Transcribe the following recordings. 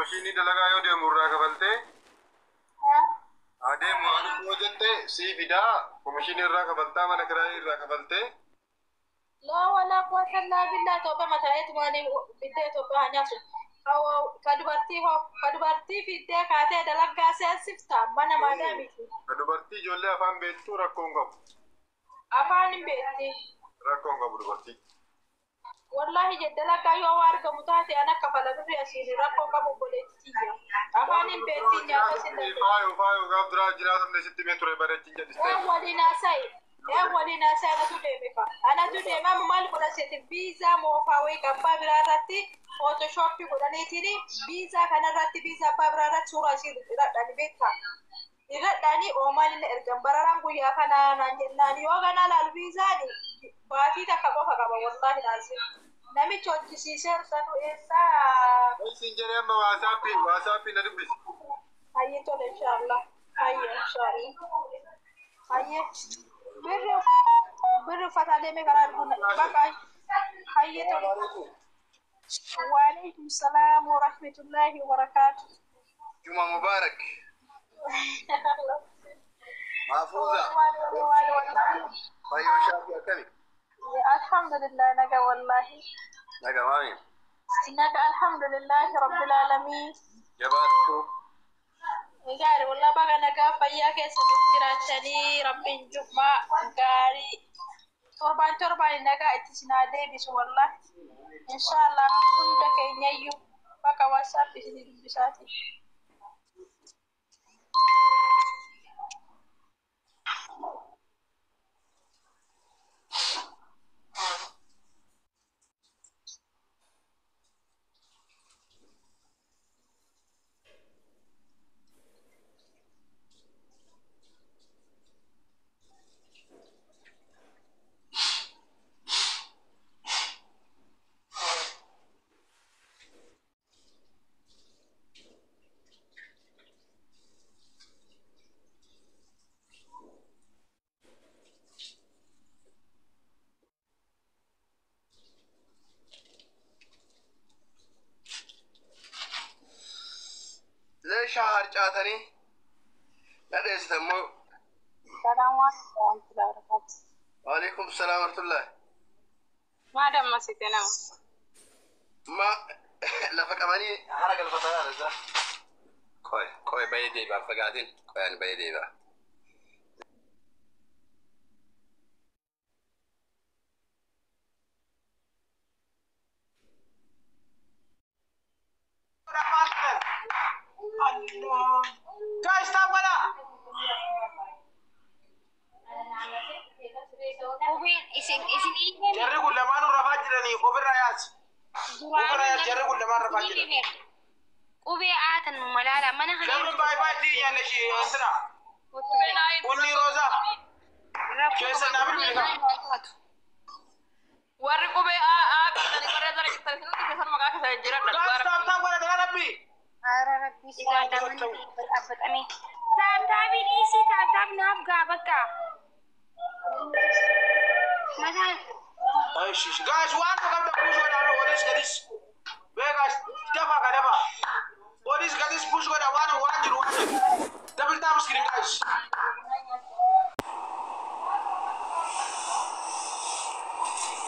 Komishini dalagaa yoo deemu irraa kabaltee adeemu waan hojjette si fidaa komishini irraa kabaltaa mana kiraayii irraa kabaltee لا ولا قوة إلا بالله توبة متى ماني بدي توبة هنياسو أو كدبرتي في الدنيا كاتي دلك قاسي سفتا مانا ما دامي كدبرتي جولي أفهم بيتو ركونغم أفهم بيتي ركونغم دبرتي والله جد لك أيوة وارك متاتي أنا كفلا بري أسيري ركونغم بوليتي أفهم بيتي يا بس فايو قبضرا جلاسم نسيت متر بريتي جدستي ولينا سنة تدمك أنا تدمك مال كنا سيت فيزا موفاوي كبا برارتي فوتوشوب كنا نيتني فيزا كنا راتي فيزا بابرارات صورة شيء راتني بيتها راتني أمان اللي إرجع برارم كويا كنا ناني يوغنا للفيزا ني باتي تكبر والله لازم نامي تشوف سيسر سانو إنسا سينجري أما واسابي ندبس هاي تول إن شاء الله هاي إن شاء الله هاي بر فتالي مكان بقى حياته وعليكم السلام ورحمة الله وبركاته جمعة مبارك محفوظة طيب شافي أكلي الحمد لله نجا والله نجا مامي نجا الحمد لله رب العالمين جباتو غاري والله بقى نجا فيا كيس جراتني رب الجمعة غاري تربان نجا اتسنا ديبس والله إن شاء الله كنت كينيو بقى واتساب بساتي شهر جاتني لا يستمو السلام عليكم ورحمة الله وبركاته وعليكم السلام ورحمة الله ما دام مسيتنا ما لفك أماني حرق الفتاة هذا كوي بيدي بفقادين كوي أنا بيدي بقى guys, stop wala. Jarri kullaman rafaa jirani ofirra yaasi. Ofirra yaasi jarri kullaman rafaa jirani. Ube aatan malala mana kana. Jarri bye dinya ne shi ansira. Unni roza. Keessa nabil milka. Warri ube kana kare dara kitta sinu kesan maga ka jira da. Guys, stop wala dala rabbi. Ara rabbi sada man abatani. Tabi isi tab naf ga baka. Mata guys, one to come to push what I what is this? Where guys, dafa. What is this push what I want double tap screen guys.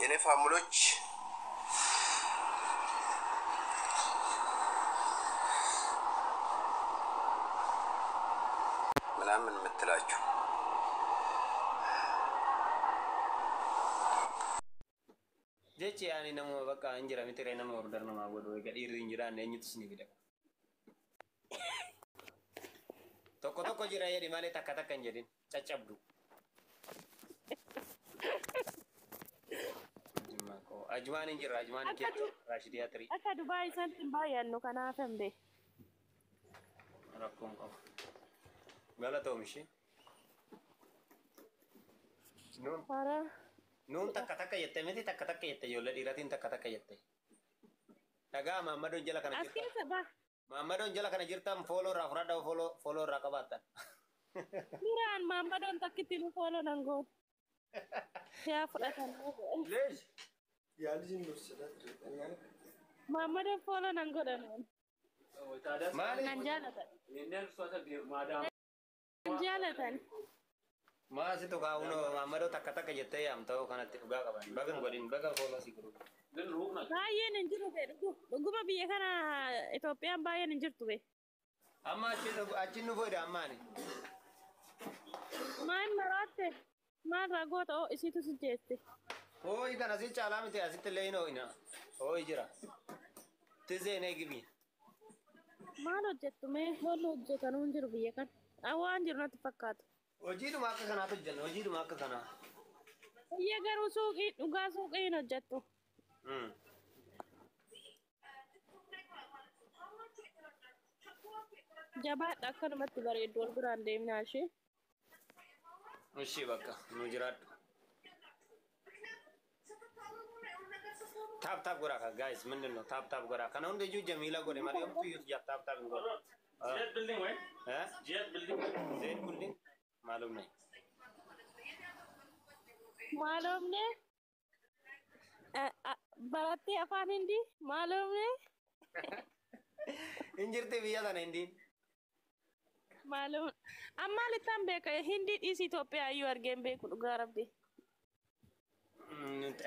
የኔ ፋሚሊዎች ምናምን የምትላችሁ jechi ani namo bakka injira mitire namo order nama godo e gadir injira ne nyitus ni bida tokko jira yedi male takka jedin caccabdu jimako ajman injira ajman ke rashidi atri aka dubai santin bayan no kana fambe rakkom ko galato mishi non para nun takka yette meti takka yette yolle diratin takka yette daga mamadon jala kana jirta askir sabah mamadon jala kana jirta follow ra frada follow ra kabata miran mamadon takitin follow nango ya frada lesh ya lijin nursadat mamadon follow nango dan Maali? Nan jaalatan. Nan jaalatan. Maasi tu kau no Muhammadu takka jettee yaamta'u kanatti dhugaa qaban. Bagan godhin baga fooloo si gurguru. Baay'een hin jiru ta'e dhuguma biyya kana Itoophiyaan baay'een hin jirtu be. Amma achi nu fooyda ammaani. Maal maraatte maal ragoota oo isiitu si jeeste. Hooyi kan asii caalaa miti asitti illee hin hoo'ina. Hooyi jira. Tizeenee gibi. Maal hojjettu mee hoolli hojjetanuu hin jiru biyya kana. Waan jiru natti fakkaatu. Hojiidhuma akka kanaatu hojjenna hojiidhuma akka kanaa. Biyya garuu suuqii dhugaa suuqii hin hojjettu. Jabaadha akkanumatti bareeddu wal biraan deemnaa ishee. Ishii bakka nu jiraadhu. Taap godhaa kan guys minni no taap godhaa kana hundi iyyuu Jamiila godhe malee homtuu iyyuu jaa taap hin godhu. Jet building way? Jet building? Maalumne. Maalumne? Barattee afaan hindi maalumne? Injirti biyya sana hindiin. Maalum. Amma littaan beeka hindi dhiis Itoophiyaa iyyuu argeen beeku dhugaa rabbi.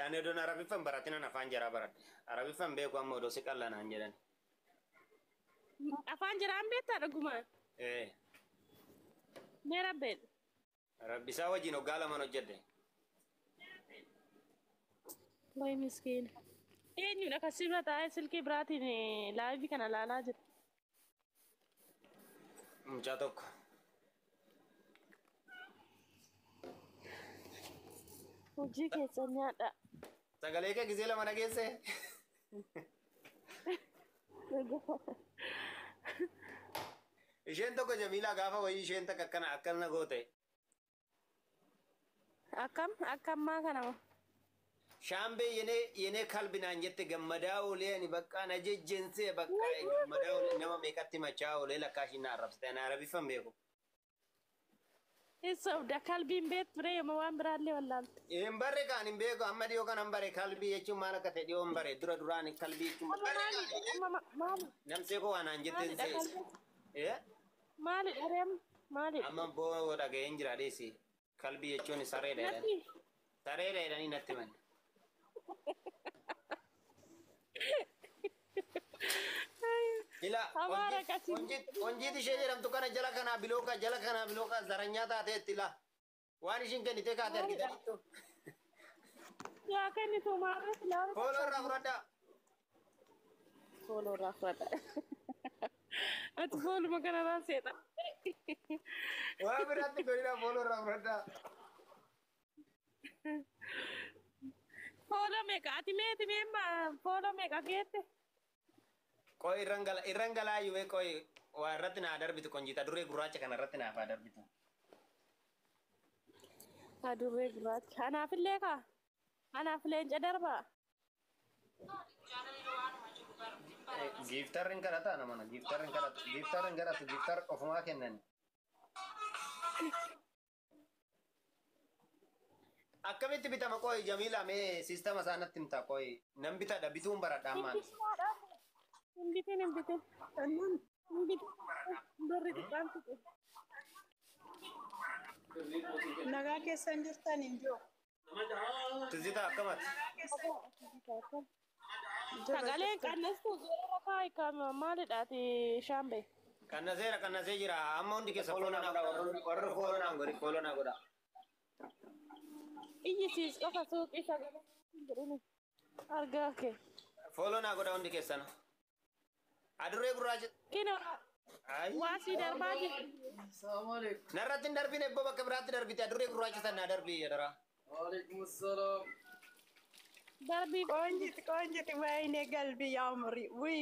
Ani odoon Arabiffan baratiin afaan jaraa baradhe. Arabiffan beeku amma odoo si qallanaan jedhan. Afaan jiraan beektaa dhugumaan? Mee rabbeen? Rabbisaa wajjin hoggaa lamaan hojjedhe. Wayi miskiina. Eenyudha kasirra taa'ee silkii biraatiin laayivii kana ilaalaa jiru? Mucaa tokko. Hojii keessa nyaadha. Sagalee kee gisee lama dhageesse. Isheen tokko Jamiilaa gaafa wayii isheen takka akkana goote. Akkammaa kanama. Shaambee yenee kalbinaan jette gammadaa oolee ani bakka na jejjensee bakka gammadaa oolee nama meeqatti machaa oolee lakkaashin na arrabsite ana arabiffan beeku. Isa kalbiin beektu ture yooma waan biraallee wallaalte. Hin barre kaan hin beeku amma dhiyoo kan hin bare kalbii jechuun maal akka ta'e dhiyoo hin bare duraan kalbii jechuun. Namsee koo waan aan jettee see. Maali dhareem maali? Amma boo dhaga'een jira dheesi kalbii jechuun sareedha jedhani. Sareedha jedhanii natti manne. Ila onjiit ishee jedhamtu kana jala kanaa bilooka zaranyaa taateetti ila waan ishiin kennite kaate argitaniittu. Yaa kennitu maarree filaaru. Foolorraa fudhadhaa. Foolorraa fudhadhaa. Ati fooluma kanarraa seeta. Waan biraatti godina foolorraa fudhadhaa. Foolo meeqa ati meeti meemma foolo meeqa geette? Koi irran galaa yuwe koi waa irratti naa darbitu konjita duree gurraacha kana irratti naaf haa darbitu. Adurree gurraacha anaafillee kaa anaafillee inca darbaa. Giiftarri hin kadhataa namana giiftarri hin kadhatu giiftarri ofumaa kennani. Akkamitti bitama koi Jamiila mee siistama isaa natti himtaa koi nan bitadha bituun baradha ammaan. Hin bitin. Barri xiqqaan tuqe. Nagaa keessan jirtan hin jiru. Tizita akkamati? Sagaleen qannastu zoora kaayikama maalidhaati shaambee? Qannasee jira amma hundi keessa warri foolonaan godhi foolonaa godha. Iyyisiis qofa suuqii sagalee jedhani argaa kee. Foolonaa godha hundi keessan. Adurree gurraacha. Kino waasii darbaa jiru. Narratti hin darbine ebboo bakka biraatti darbite adurree gurraacha sana darbii jedhara. Waalaikumsalam. Darbii ቆንጅት ወይኔ ገልቢ ያምሪ ውይ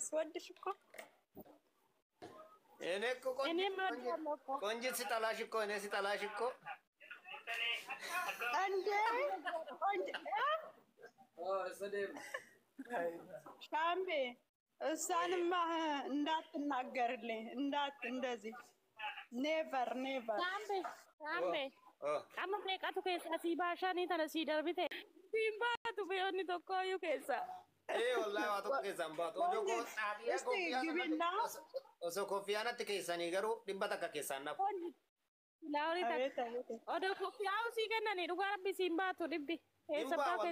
ስወድሽ እኮ እኔ እኮ ቆንጅት ሲጠላሽ እኮ እኔ ሲጠላሽ እኮ እንዴ ሻምቤ እሷንማ እንዳትናገርልኝ እንደዚህ ኔቨር Sambe. Amma meeqatu keessa si baashanii tana si darbite. Siin baatu fe'onni tokko iyyuu keessa. والله واتوقع كيسان باتو جوكو osoo koffiyaanatti keessanii garuu dhibba takka keessaan nafu. Lauri takka. Odoo koffiyyaa usii kennanii dhugaa rabbi siin baatu dhibbi. Eessa baate?